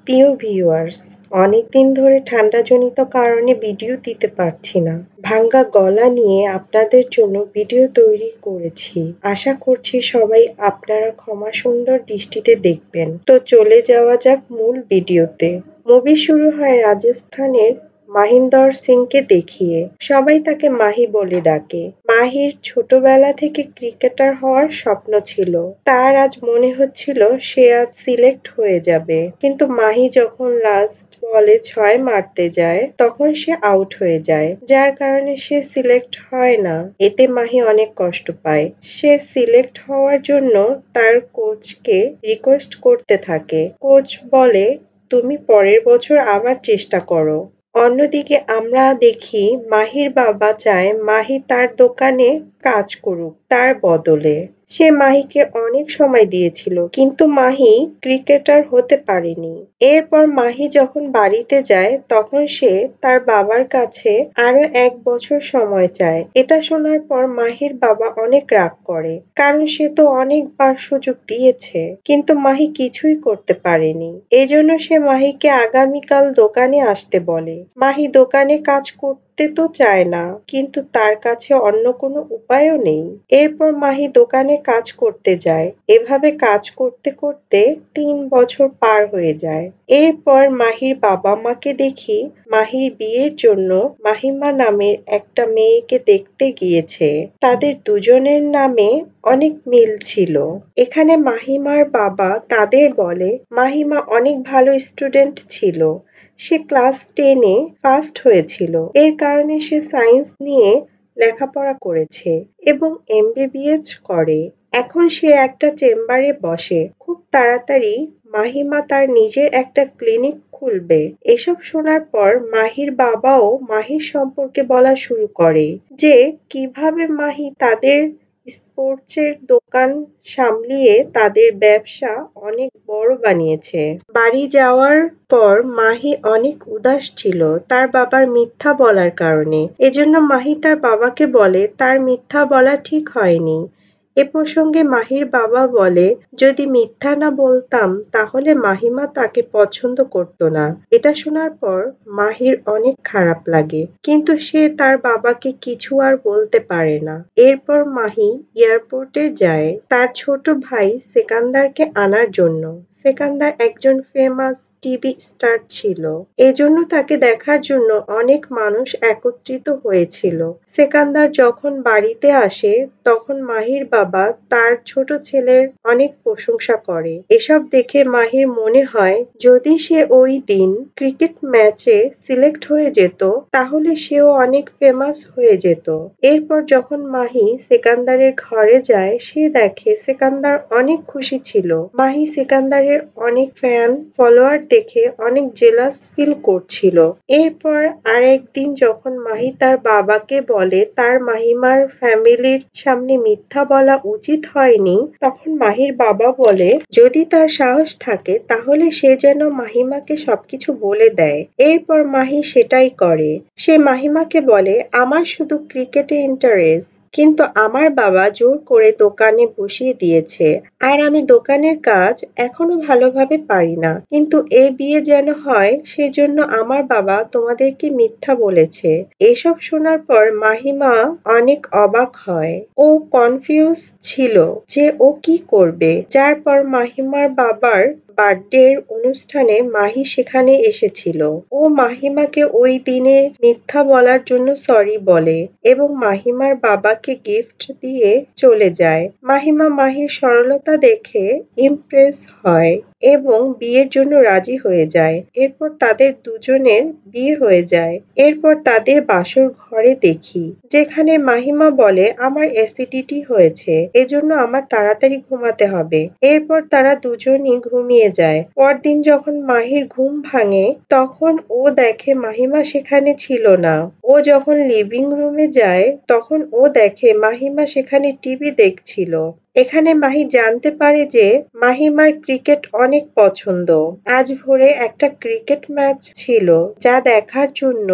প্রিয় ভিউয়ার্স, অনেকদিন ধরে ঠান্ডাজনিত কারণে ভিডিও দিতে পারছি না। ভাঙ্গা গলা নিয়ে আপনাদের জন্য ভিডিও তৈরি করেছি। আশা করছি সবাই আপনারা ক্ষমা সুন্দর দৃষ্টিতে দেখবেন। তো চলে যাওয়া যাক মূল ভিডিওতে। মুভি শুরু হয় রাজস্থানের মাহিন্দর সিংকে দেখিয়ে। সবাই তাকে মাহি বলে ডাকে। মাহির ছোটবেলা থেকে ক্রিকেটার হওয়ার স্বপ্ন ছিল। তার আজ মনে হচ্ছিল সে আজ সিলেক্ট হয়ে যাবে। কিন্তু মাহি যখন লাস্ট বলে ৬ মারতে যায় তখন সে আউট হয়ে যায়। যার কারণে সে সিলেক্ট হয় না। এতে মাহি অনেক কষ্ট পায়। সে সিলেক্ট হওয়ার জন্য তার কোচকে রিকোয়েস্ট করতে থাকে। কোচ বলে তুমি পরের বছর আবার চেষ্টা করো। অন্যদিকে আমরা দেখি মাহির বাবা চায় মাহি তার দোকানে কাজ করুক তার বদলে। সে মাহিকে অনেক সময় দিয়েছিল কিন্তু মাহি ক্রিকেটার হতে পারেনি। এরপর মাহি যখন বাড়িতে যায় তখন সে তার বাবার কাছে আরো ১ বছর সময় চায়। এটা শোনার পর মাহির বাবা অনেক রাগ করে। কারণ সে তো অনেকবার সুযোগ দিয়েছে। কিন্তু মাহি কিছুই করতে পারেনি। এজন্য সে মাহিকে আগামীকাল দোকানে আসতে বলে। মাহি দোকানে কাজ করতে তো চায় না কিন্তু তার কাছে অন্য কোনো উপায়ও নেই। এরপর মাহি দোকানে কাজ করতে যায়। এভাবে কাজ করতে করতে ৩ বছর পার হয়ে যায়। এরপর মাহির বাবা মাকে দেখি মাহির বিয়ের জন্য মাহিমা নামের একটা মেয়েকে দেখতে গিয়েছে। তাদের দুজনের নামে অনেক মিল ছিল। এখানে মাহিমার বাবা তাদের বলে মাহিমা অনেক ভালো স্টুডেন্ট ছিল। সে ক্লাস 10-এ ফার্স্ট হয়েছিল। এর কারণে সে সায়েন্স নিয়ে লেখাপড়া করেছে এবং এমবিবিএস করে। এখন সে একটা চেম্বারে বসে। খুব তাড়াতাড়ি মাহিমা তার নিজের একটা ক্লিনিক খুলবে। এসব শোনার পর মাহির বাবাও মাহির সম্পর্কে বলা শুরু করে যে কিভাবে মাহি তাদের স্পোর্টসের দোকান সামলিয়ে তাদের ব্যবসা অনেক বড় বানিয়েছে। বাড়ি যাওয়ার পর মাহি অনেক উদাস ছিল তার বাবার মিথ্যা বলার কারণে। এজন্য মাহি তার বাবাকে বলে তার মিথ্যা বলা ঠিক হয়নি। এ প্রসঙ্গে মাহির বাবা বলে যদি মিথ্যা না বলতাম তাহলে মাহিমা তাকে পছন্দ করত না। এটা শোনার পর মাহির অনেক খারাপ লাগে কিন্তু সে তার বাবাকে কিছু আর বলতে পারে না। এরপর মাহি এয়ারপোর্টে যায় তার ছোট ভাই সেকান্দারকে আনার জন্য। সেকান্দার একজন ফেমাস টিভি স্টার ছিল। এজন্য তাকে দেখার জন্য অনেক মানুষ একত্রিত হয়েছিল। সেকান্দার যখন বাড়িতে আসে তখন মাহির বাবা তার ছোট ছেলের অনেক প্রশংসা করে। এসব দেখে মাহির মনে হয় যদি সে ওই দিন ক্রিকেট ম্যাচে সিলেক্ট হয়ে যেত তাহলে সেও অনেক ফেমাস হয়ে যেত। এরপর যখন মাহি সেকান্দারের ঘরে যায় সে দেখে সেকান্দার অনেক খুশি ছিল। মাহি সেকান্দারের অনেক ফ্যান ফলোয়ার দেখে অনেক জেলাস ফিল করছিল। এরপর আরেকদিন যখন মাহি তার বাবাকে বলে তার মাহিমার ফ্যামিলির সামনে মিথ্যা বলা উচিত হয়নি তখন মাহির বাবা বলে যদি তার সাহস থাকে তাহলে সে যেন মাহিমাকে সবকিছু বলে দেয়। এরপর মাহি সেটাই করে। সে মাহিমাকে বলে আমার শুধু ক্রিকেটে ইন্টারেস্ট কিন্তু আমার বাবা জোর করে দোকানে বসিয়ে দিয়েছে আর আমি দোকানের কাজ এখনো ভালোভাবে পারি না। কিন্তু এ বিয়ে যেন হয় সেজন্য আমার বাবা তোমাদেরকে মিথ্যা বলেছে। এসব শোনার পর মাহিমা অনেক অবাক হয়। ও কনফিউজ ছিল যে ও কি করবে। যার পর মাহিমার বাবার বার্থডের অনুষ্ঠানে মাহি সেখানে এসেছিল। ও মাহিমাকে ওই দিনে মিথ্যা বলার জন্য সরি বলে এবং মাহিমার বাবাকে গিফট দিয়ে চলে যায়। মাহিমা মাহির সরলতা দেখে ইমপ্রেস হয় এবং বিয়ের জন্য রাজি হয়ে যায়। এরপর তাদের দুজনের বিয়ে হয়ে যায়। এরপর তাদের বাসর ঘরে দেখি যেখানে মাহিমা বলে আমার অ্যাসিডিটি হয়েছে এজন্য আমার তাড়াতাড়ি ঘুমাতে হবে। এরপর তারা দুজনই ঘুমিয়ে যায়। পরদিন যখন মাহির ঘুম ভাঙে তখন ও দেখে মাহিমা সেখানে ছিল না। ও যখন লিভিং রুমে যায় তখন ও দেখে মাহিমা সেখানে টিভি দেখছিল। এখানে মাহি জানতে পারে যে মাহিমার ক্রিকেট অনেক পছন্দ। আজ ভোরে একটা ক্রিকেট ম্যাচ ছিল যা দেখার জন্য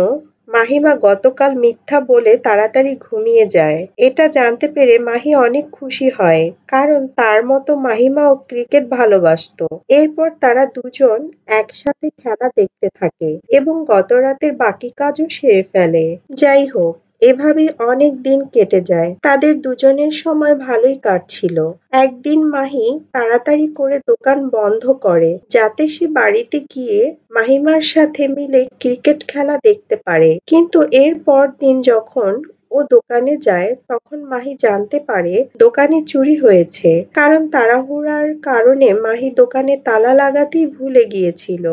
মাহিমা গতকাল মিথ্যা বলে তাড়াতাড়ি ঘুমিয়ে যায়। এটা জানতে পেরে মাহি অনেক খুশি হয়, কারণ তার মতো মাহিমাও ক্রিকেট ভালোবাসতো। এরপর তারা দুজন একসাথে খেলা দেখতে থাকে এবং গত রাতের বাকি কাজও সেরে ফেলে। যাই হোক, এভাবেই অনেক দিন কেটে যায়। তাদের দুজনের সময় ভালোই কাটছিল। একদিন মাহি তাড়াতাড়ি করে দোকান বন্ধ করে যাতে সে বাড়িতে গিয়ে মাহিমার সাথে মিলে ক্রিকেট খেলা দেখতে পারে। কিন্তু এর পরদিন যখন ও দোকানে যায় তখন মাহি জানতে পারে দোকানে চুরি হয়েছে, কারণ তাড়াহুড়ার কারণে মাহি দোকানে তালা লাগাতেই ভুলে গিয়েছিল।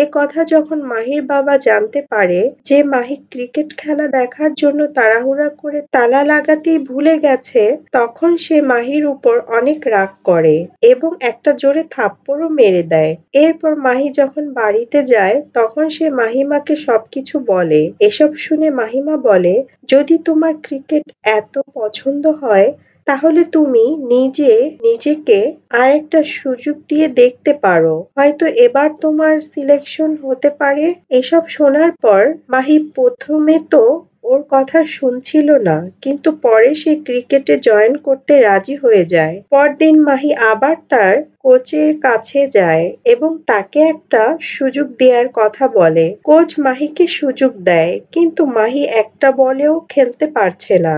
এ কথা যখন মাহির বাবা জানতে পারে যে মাহি ক্রিকেট খেলা দেখার জন্য তাড়াহুড়া করে তালা লাগাতেই ভুলে গেছে, তখন সে মাহির উপর অনেক রাগ করে এবং একটা জোরে থাপ্পড়ও মেরে দেয়। এরপর মাহি যখন বাড়িতে যায় তখন সে মাহিমাকে সবকিছু বলে। এসব শুনে মাহিমা বলে, যদি তোমার ক্রিকেট এত পছন্দ হয় তাহলে তুমি নিজেকে আরেকটা সুযোগ দিয়ে দেখতে পারো, হয়তো এবার তোমার সিলেকশন হতে পারে। এসব শোনার পর মাহি প্রথমে তো ওর কথা শুনছিল না, কিন্তু পরে সে ক্রিকেটে জয়েন করতে রাজি হয়ে যায়। পরদিন মাহি আবার তার কোচের কাছে যায় এবং তাকে একটা সুযোগ দেওয়ার কথা বলে। কোচ মাহিকে সুযোগ দেয়, কিন্তু মাহি একটা বলেও খেলতে পারছে না।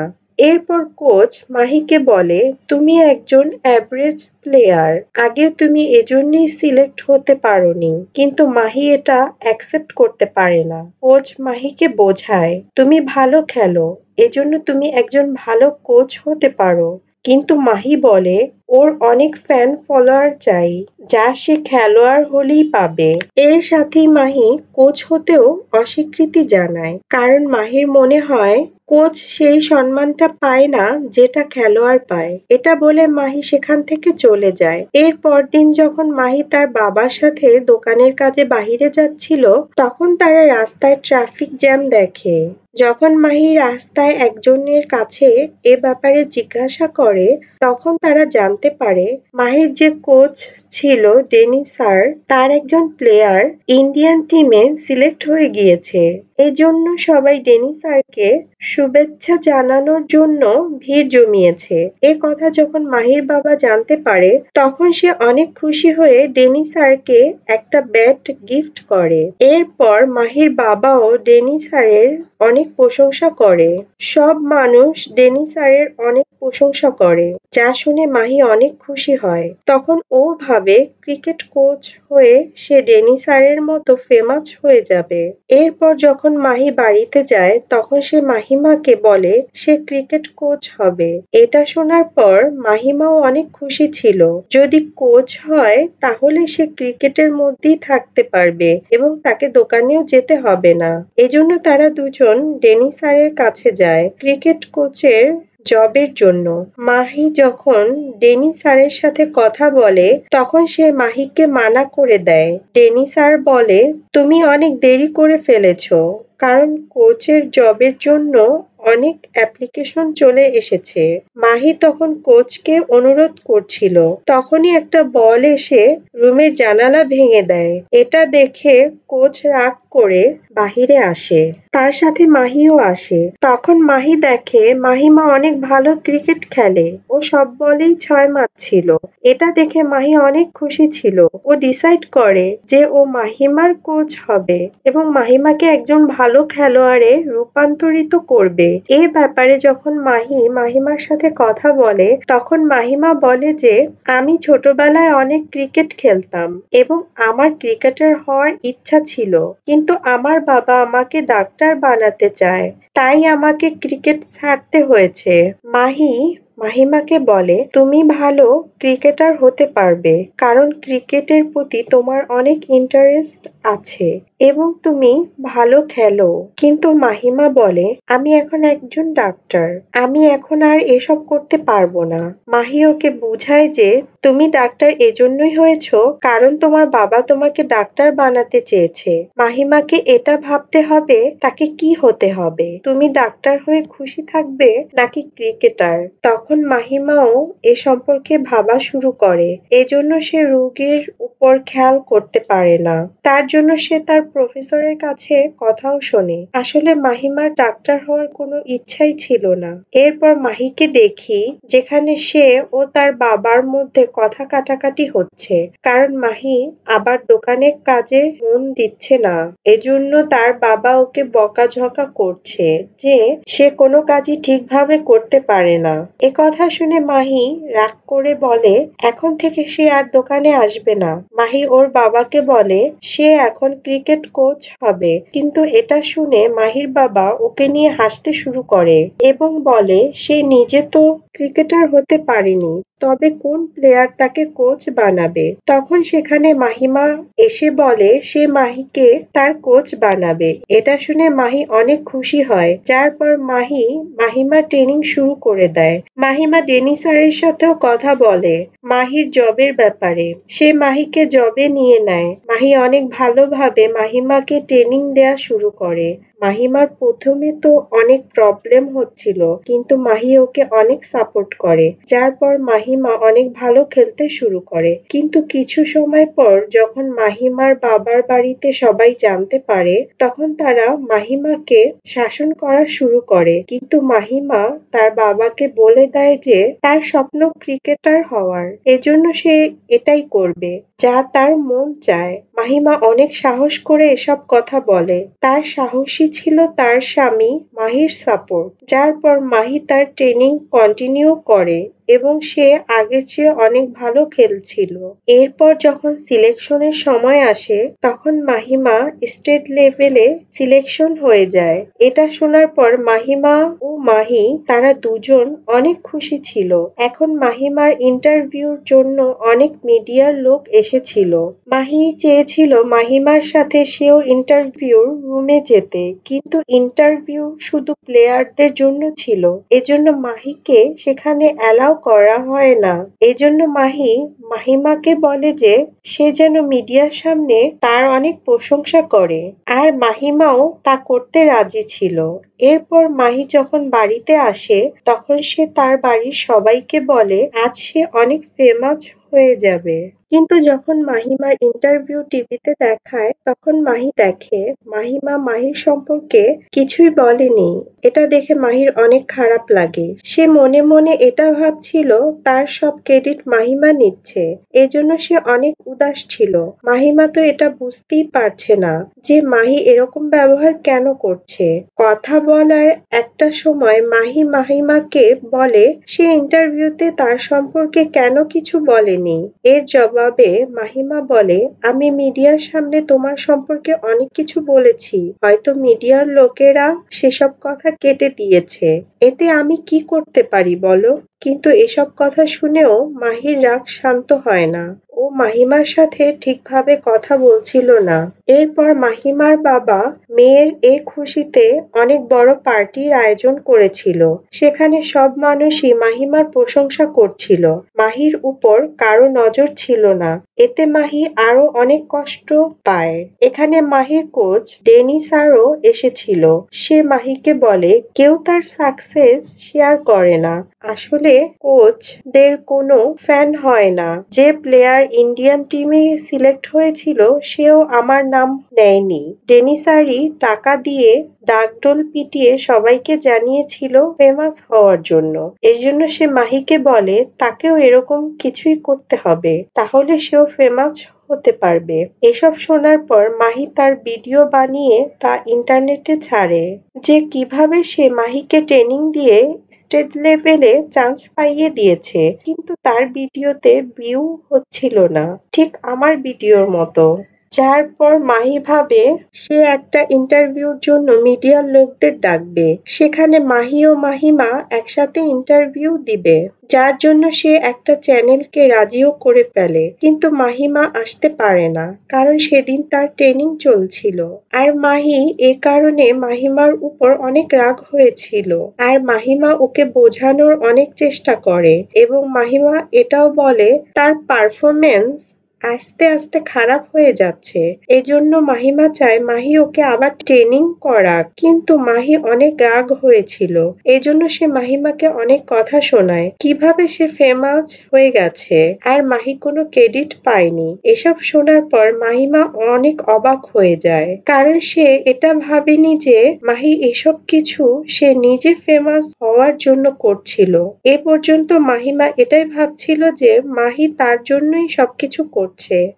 এরপর কোচ মাহিকে বলে, তুমি একজন অ্যাভারেজ প্লেয়ার, আগে তুমি এজন্যই সিলেক্ট হতে পারোনি। কিন্তু মাহি এটা অ্যাকসেপ্ট করতে পারে না। কোচ মাহিকে বোঝায়, তুমি ভালো খেলো, এজন্য তুমি একজন ভালো কোচ হতে পারো। কিন্তু মাহি বলে ওর অনেক ফ্যান ফলোয়ার চাই, যা সে খেলোয়াড় হলেই পাবে। এর সাথেই মাহি কোচ হতেও অস্বীকৃতি জানায়, কারণ মাহির মনে হয় কোচ সেই সম্মানটা পায় না যেটা খেলোয়াড় পায়। এটা বলে মাহি সেখান থেকে চলে যায়। এর পরদিন যখন মাহি তার বাবার সাথে দোকানের কাজে বাহিরে যাচ্ছিল তখন তারা রাস্তায় ট্রাফিক জ্যাম দেখে। যখন মাহি রাস্তায় একজনের কাছে এ ব্যাপারে জিজ্ঞাসা করে তখন তারা জানতে পারে মাহির যে কোচ ছিল ডেনি স্যার, তার একজন প্লেয়ার ইন্ডিয়ান টিমে সিলেক্ট হয়ে গিয়েছে। এজন্য সবাই ডেনি স্যারকে শুভেচ্ছা জানানোর জন্য ভিড় জমিয়েছে। এ কথা যখন মাহির বাবা জানতে পারে তখন সে অনেক খুশি হয়ে ডেনি স্যারকে একটা ব্যাট গিফট করে। এরপর মাহির বাবাও ডেনি স্যারের অনেক প্রশংসা করে। সব মানুষ ডেনি স্যারের অনেক প্রশংসা করে, যা শুনে মাহি অনেক খুশি হয়। তখন ও ভাবে ক্রিকেট কোচ হয়ে সে ডেনি স্যারের মতো ফেমাস হয়ে যাবে। এরপর যখন মাহি বাড়িতে যায় তখন সে মাহিমাকে বলে সে ক্রিকেট কোচ হবে। এটা শোনার পর মাহিমাও অনেক খুশি ছিল। যদি কোচ হয় তাহলে সে ক্রিকেটের মধ্যেই থাকতে পারবে এবং তাকে দোকানেও যেতে হবে না। এজন্য তারা দুজন ডেনি স্যারের কাছে যায় ক্রিকেট কোচের জবের জন্য। মাহি যখন ডেনি স্যারের সাথে কথা বলে তখন সে মাহিকে মানা করে দেয়। ডেনি স্যার বলে, তুমি অনেক দেরি করে ফেলেছো, কারণ কোচের জবের জন্য অনেক অ্যাপ্লিকেশন চলে এসেছে। মাহি তখন কোচকে অনুরোধ করছিল, তখনই একটা বল এসে রুমের জানালা ভেঙে দেয়। এটা দেখে কোচ রাগ করে বাহিরে আসে। তার সাথে মাহিও আসে। তখন মাহি দেখে মাহিমা অনেক ভালো ক্রিকেট খেলে। ও সব বলেই ৬ মারছিল। এটা দেখে মাহি অনেক খুশি ছিল। ও ডিসাইড করে যে ও মাহিমার কোচ হবে এবং মাহিমাকে একজন ভালো খেলোয়াড়ে রূপান্তরিত করবে। এ ব্যাপারে যখন মাহি মাহিমার সাথে কথা বলে তখন মাহিমা বলে যে আমি ছোটবেলায় অনেক ক্রিকেট খেলতাম এবং আমার ক্রিকেটার হওয়ার ইচ্ছা ছিল, কিন্তু আমার বাবা আমাকে ডাক্তার বানাতে চায়, তাই আমাকে ক্রিকেট ছাড়তে হয়েছে। মাহি মাহিমাকে বলে, তুমি ভালো ক্রিকেটার হতে পারবে, কারণ ক্রিকেটের প্রতি তোমার অনেক ইন্টারেস্ট আছে এবং তুমি ভালো খেলো। কিন্তু মাহিমা বলে, আমি এখন একজন ডাক্তার, আমি এখন আর এসব করতে পারবো না। মাহি ওকে বুঝায় যে তুমি ডাক্তার এজন্যই হয়েছো কারণ তোমার বাবা তোমাকে ডাক্তার বানাতে চেয়েছে। মাহিমাকে এটা ভাবতে হবে তাকে কি হতে হবে। তুমি ডাক্তার হয়ে খুশি থাকবে নাকি ক্রিকেটার? তখন মাহিমাও এ সম্পর্কে ভাবা শুরু করে। এজন্য সে রোগীর উপর খেয়াল করতে পারে না। তার জন্য সে তার প্রফেসরের কাছে কথাও শোনে। আসলে মাহিমার ডাক্তার হওয়ার কোনো ইচ্ছাই ছিল না। এরপর মাহিকে দেখি যেখানে সে ও তার বাবার মধ্যে কথা কাটাকাটি হচ্ছে। কারণ মাহি আবার দোকানের কাজে মন দিচ্ছে না। এজন্য তার বাবা ওকে বকাঝকা করছে যে সে কোনো কাজই ঠিকভাবে করতে পারে না। এ কথা শুনে মাহি রাগ করে বলে এখন থেকে সে আর দোকানে আসবে না। মাহি ওর বাবাকে বলে সে এখন ক্রিকেট কোচ হবে। কিন্তু এটা শুনে মাহির বাবা ওকে নিয়ে হাসতে শুরু করে এবং বলে সে নিজে তো ক্রিকেটার হতে পারেনি, তবে কোন প্লেয়ার তাকে কোচ বানাবে? তখন সেখানে মাহিমা এসে বলে সে মাহিকে তার কোচ বানাবে। এটা শুনে মাহি অনেক খুশি হয়, যার পর মাহিমা ট্রেনিং শুরু করে দেয়। মাহিমা ডেনি স্যারের সাথেও কথা বলে মাহির জবের ব্যাপারে। সে মাহিকে জবে নিয়ে নেয়। মাহি অনেক ভালোভাবে মাহিমাকে ট্রেনিং দেয়া শুরু করে। মাহিমার প্রথমে তো অনেক প্রবলেম হচ্ছিল, কিন্তু মাহি ওকে অনেক সাপোর্ট করে, যার পর মাহিমা অনেক ভালো খেলতে শুরু করে। কিন্তু কিছু সময় পর যখন মাহিমার বাবার বাড়িতে সবাই জানতে পারে, তখন তারা মাহিমাকে শাসন করা শুরু করে। কিন্তু মাহিমা তার বাবাকে বলে দেয় যে তার স্বপ্ন ক্রিকেটার হওয়ার, এজন্য সে এটাই করবে যা তার মন চায়। মাহিমা অনেক সাহস করে এসব কথা বলে। তার সাহসী ছিল তার স্বামী মাহির সাপোর্ট, যার পর মাহি তার ট্রেনিং কন্টিনিউ করে এবং সে আগের চেয়ে অনেক ভালো খেলছিল। এরপর যখন সিলেকশনের সময় আসে তখন মাহিমা স্টেট লেভেলে সিলেকশন হয়ে যায়। এটা শোনার পর মাহিমা ও মাহি তারা দুজন অনেক খুশি ছিল। এখন মাহিমার ইন্টারভিউর জন্য অনেক মিডিয়ার লোক এসেছিল। মাহি চেয়েছিল মাহিমার সাথে সেও ইন্টারভিউর রুমে যেতে, কিন্তু ইন্টারভিউ শুধু প্লেয়ারদের জন্য ছিল। এজন্য মাহিকে সেখানে অ্যালাউ করা হয় না। এজন্য মাহিমাকে বলে যে সে যেন মিডিয়ার সামনে তার অনেক প্রশংসা করে, আর মাহিমাও তা করতে রাজি ছিল। এরপর মাহি যখন বাড়িতে আসে তখন সে তার বাড়ির সবাইকে বলে আজ সে অনেক ফেমাস হয়ে যাবে। কিন্তু যখন মাহিমার ইন্টারভিউ টিভিতে দেখায় তখন মাহি দেখে মাহিমা মাহির সম্পর্কে কিছুই বলেনি। এটা দেখে মাহির অনেক খারাপ লাগে। সে মনে মনে এটা ভাবছিল তার সব ক্রেডিট মাহিমা নিচ্ছে। এজন্য সে অনেক উদাস ছিল। মাহিমা তো এটা বুঝতেই পারছে না যে মাহি এরকম ব্যবহার কেন করছে। কথা বলার একটা সময় মাহিমাকে বলে সে ইন্টারভিউতে তার সম্পর্কে কেন কিছু বলেনি। এর জবাবে মাহিমা বলে আমি মিডিয়ার সামনে তোমার সম্পর্কে অনেক কিছু বলেছি, হয়তো মিডিয়ার লোকেরা সেসব কথা কেটে দিয়েছে, এতে আমি কি করতে পারি বলো? কিন্তু এসব কথা শুনেও মাহির রাগ শান্ত হয় না। ও মাহিমার সাথে ঠিকভাবে কথা বলছিল না। এরপর মাহিমার বাবা মেয়ের এ খুশিতে অনেক বড় পার্টির আয়োজন করেছিল। সেখানে সব মানুষই মাহিমার প্রশংসা করছিল। মাহির উপর কারো নজর ছিল না। এতে মাহি আরো অনেক কষ্ট পায়। এখানে মাহির কোচ ডেনি স্যারও এসেছিল। সে মাহিকে বলে কেউ তার সাকসেস শেয়ার করে না। আসলে কোচদের কোনো ফ্যান হয় না। যে প্লেয়ার ইন্ডিয়ান টিমে সিলেক্ট হয়েছিল সেও আমার নাম নেয়নি। ডেনি স্যারই টাকা দিয়ে ডাকডোল পিটিয়ে সবাইকে জানিয়েছিল ফেমাস হওয়ার জন্য। এজন্য সে মাহিকে বলে তাকেও এরকম কিছুই করতে হবে, তাহলে সেও ফেমাস হতে পারবে। এসব শোনার পর মাহি তার ভিডিও বানিয়ে তা ইন্টারনেটে ছাড়ে যে কিভাবে সে মাহিকে ট্রেনিং দিয়ে স্টেট লেভেলে চান্স পাইয়ে দিয়েছে। কিন্তু তার ভিডিওতে ভিউ হচ্ছিল না, ঠিক আমার ভিডিওর মতো। যার পর মাহি ভাবে সে একটা ইন্টারভিউর জন্য মিডিয়ার লোকদের ডাকবে। সেখানে মাহি ও মাহিমা একসাথে ইন্টারভিউ দিবে, যার জন্য সে একটা চ্যানেলকে রাজিও করে ফেলে। কিন্তু মাহিমা আসতে পারে না, কারণ সেদিন তার ট্রেনিং চলছিল। আর মাহি এ কারণে মাহিমার উপর অনেক রাগ হয়েছিল। আর মাহিমা ওকে বোঝানোর অনেক চেষ্টা করে এবং মাহিমা এটাও বলে তার পারফরমেন্স আস্তে আস্তে খারাপ হয়ে যাচ্ছে। এজন্য মাহিমা চায় মাহি ওকে আবার ট্রেনিং করাক, কিন্তু মাহি অনেক রাগ হয়েছিল। এজন্য সে মাহিমাকে অনেক কথা শোনায় কিভাবে সে ফেমাস হয়ে গেছে, আর মাহি কোনো ক্রেডিট পায়নি। এসব শোনার পর মাহিমা অনেক অবাক হয়ে যায়, কারণ সে এটা ভাবেনি যে মাহি এসব কিছু সে নিজে ফেমাস হওয়ার জন্য করছিল। এ পর্যন্ত মাহিমা এটাই ভাবছিল যে মাহি তার জন্যই সবকিছু করছে।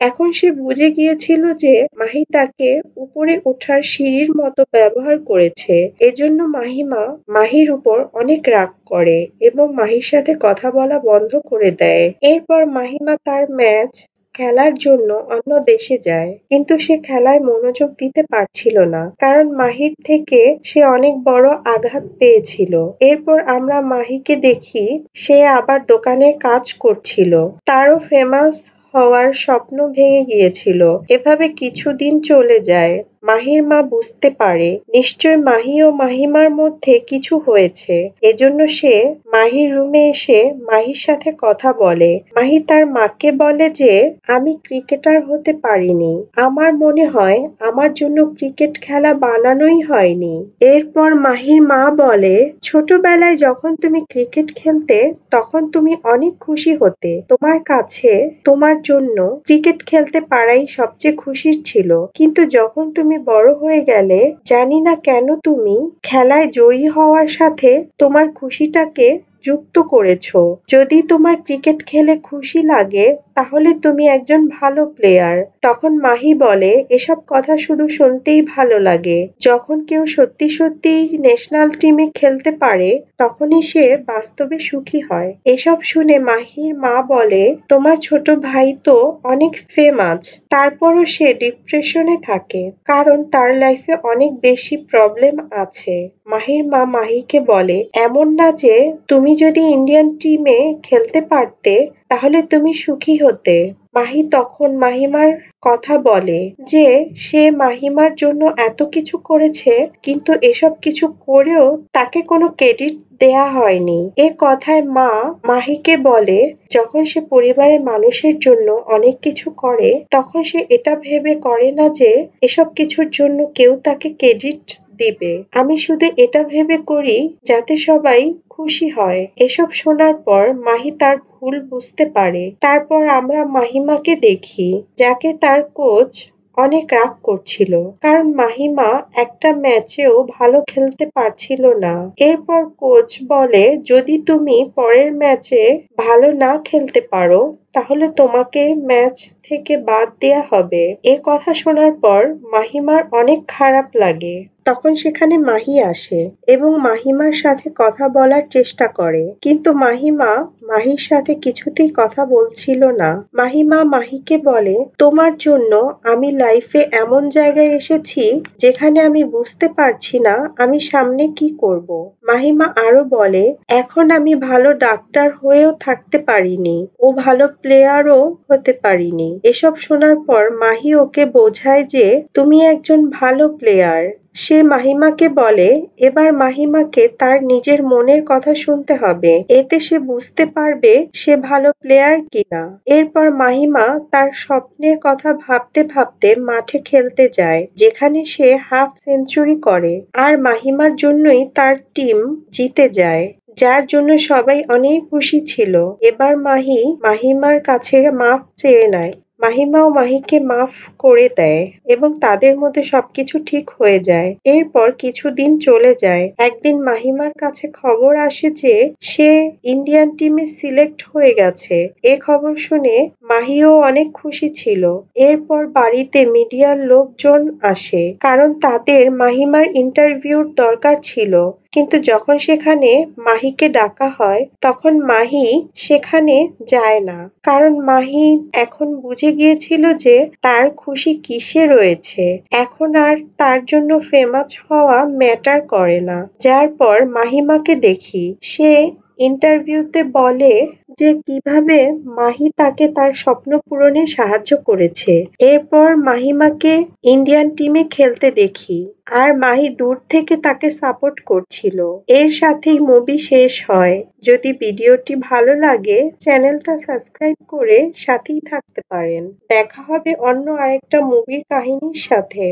এখন সে বুঝে গিয়েছিল যে মাহি তাকে উপরে ওঠার সিঁড়ির মতো ব্যবহার করেছে। এজন্য মাহিমা মাহির উপর অনেক রাগ করে এবং মাহির সাথে কথা বলা বন্ধ করে দেয়। এরপর মাহিমা তার ম্যাচ খেলার জন্য অন্য দেশে যায়, কিন্তু সে খেলায় মনোযোগ দিতে পারছিল না, কারণ মাহির থেকে সে অনেক বড় আঘাত পেয়েছিল। এরপর আমরা মাহিকে দেখি সে আবার দোকানে কাজ করছিল। তারও ফেমাস হওয়ার স্বপ্ন ভেঙে গিয়েছিল। এভাবে কিছুদিন চলে যায়। মাহির মা বুঝতে পারে নিশ্চয় মাহি ও মাহিমার মধ্যে কিছু হয়েছে। এজন্য সে মাহির রুমে এসে মাহির সাথে কথা বলে। মাহি তার মাকে বলে যে আমি ক্রিকেটার হতে পারিনি। আমার মনে হয় আমার জন্য ক্রিকেট খেলা বানানোই হয়নি। এরপর মাহির মা বলে ছোটবেলায় যখন তুমি ক্রিকেট খেলতে তখন তুমি অনেক খুশি হতে। তোমার কাছে তোমার জন্য ক্রিকেট খেলতে পারাই সবচেয়ে খুশির ছিল। কিন্তু যখন তুমি বড় হয়ে গেলে জানি না কেন তুমি খেলায় জয়ী হওয়ার সাথে তোমার খুশিটাকে যুক্ত করেছো। যদি তোমার ক্রিকেট খেলে খুশি লাগে তাহলে তুমি একজন ভালো প্লেয়ার। তখন মাহি বলে এসব কথা শুধু শুনতেই ভালো লাগে। যখন কেউ সত্যি সত্যি ন্যাশনাল টিমে খেলতে পারে তখনই সে বাস্তবে সুখী হয়। এসব শুনে মাহির মা বলে তোমার ছোট ভাই তো অনেক ফেমাস, তারপরও সে ডিপ্রেশনে থাকে, কারণ তার লাইফে অনেক বেশি প্রবলেম আছে। মাহির মা মাহিকে বলে এমন না যে তুমি যদি ইন্ডিয়ান টিমে খেলতে পারতে তাহলে তুমি সুখী হতে। মাহি তখন মাহিমার কথা বলে যে সে মাহিমার জন্য এত কিছু করেছে, কিন্তু এসব কিছু করেও তাকে কোনো ক্রেডিট দেয়া হয়নি। এ কথায় মা মাহিকে বলে যখন সে পরিবারের মানুষের জন্য অনেক কিছু করে তখন সে এটা ভেবে করে না যে এসব কিছুর জন্য কেউ তাকে ক্রেডিট দিবে। আমি শুধু এটা ভেবে করি যাতে সবাই খুশি হয়। এসব শোনার পর মাহি তার ভুল বুঝতে পারে। তারপর আমরা মাহিমাকে দেখি যাকে তার কোচ অনেক রাগ করছিল, কারণ মাহিমা একটা ম্যাচেও ভালো খেলতে পারছিল না। এরপর কোচ বলে যদি তুমি পরের ম্যাচে ভালো না খেলতে পারো তাহলে তোমাকে ম্যাচ থেকে বাদ দেয়া হবে। এ কথা শোনার পর মাহিমার অনেক খারাপ লাগে। তখন সেখানে মাহি আসে এবং মাহিমার সাথে কথা বলার চেষ্টা করে, কিন্তু মাহিমা মাহির সাথে কিছুতেই কথা বলছিল না। মাহিমা মাহিকে বলে তোমার জন্য আমি লাইফে এমন জায়গায় এসেছি যেখানে আমি বুঝতে পারছি না আমি সামনে কি করব। মাহিমা আরো বলে এখন আমি ভালো ডাক্তার হয়েও থাকতে পারিনি ও ভালো প্লেয়ারও হতে পারিনি। এসব শোনার পর মাহি ওকে বোঝায় যে তুমি একজন ভালো প্লেয়ার। সে মাহিমাকে বলে এবার মাহিমাকে তার নিজের মনের কথা শুনতে হবে, এতে সে বুঝতে পারবে সে ভালো প্লেয়ার কিনা। এরপর মাহিমা তার স্বপ্নের কথা ভাবতে ভাবতে মাঠে খেলতে যায়, যেখানে সে হাফ সেঞ্চুরি করে। আর মাহিমার জন্যই তার টিম জিতে যায়, যার জন্য সবাই অনেক খুশি ছিল। এবার মাহি মাহিমার কাছে মাফ চেয়ে নেয়। মাহিমাও মাহিকে মাফ করে দেয় এবং তাদের মধ্যে সবকিছু ঠিক হয়ে যায়। এরপর কিছুদিন চলে যায়। একদিন মাহিমার কাছে খবর আসে যে সে ইন্ডিয়ান টিমে সিলেক্ট হয়ে গেছে। এ খবর শুনে মাহিও অনেক খুশি ছিল। এরপর বাড়িতে মিডিয়ার লোকজন আসে, কারণ তাদের মাহিমার ইন্টারভিউর দরকার ছিল। কিন্তু যখন সেখানে মাহিকে ডাকা হয় তখন মাহি সেখানে যায় না। কারণ মাহি এখন বুঝে গিয়েছিল যে তার খুশি কিসে রয়েছে। এখন আর তার জন্য ফেমাস হওয়া ম্যাটার করে না। যার পর মাহিমাকে দেখি সে ইন্টারভিউতে বলে যে কিভাবে মাহি তাকে তার স্বপ্ন পূরণে সাহায্য করেছে। এরপর মাহিমাকে ইন্ডিয়ান টিমে খেলতে দেখি আর মাহি দূর থেকে তাকে সাপোর্ট করছিল। এর সাথেই মুভি শেষ হয়। যদি ভিডিওটি ভালো লাগে চ্যানেলটা সাবস্ক্রাইব করে সাথেই থাকতে পারেন। দেখা হবে অন্য আরেকটা মুভির কাহিনীর সাথে।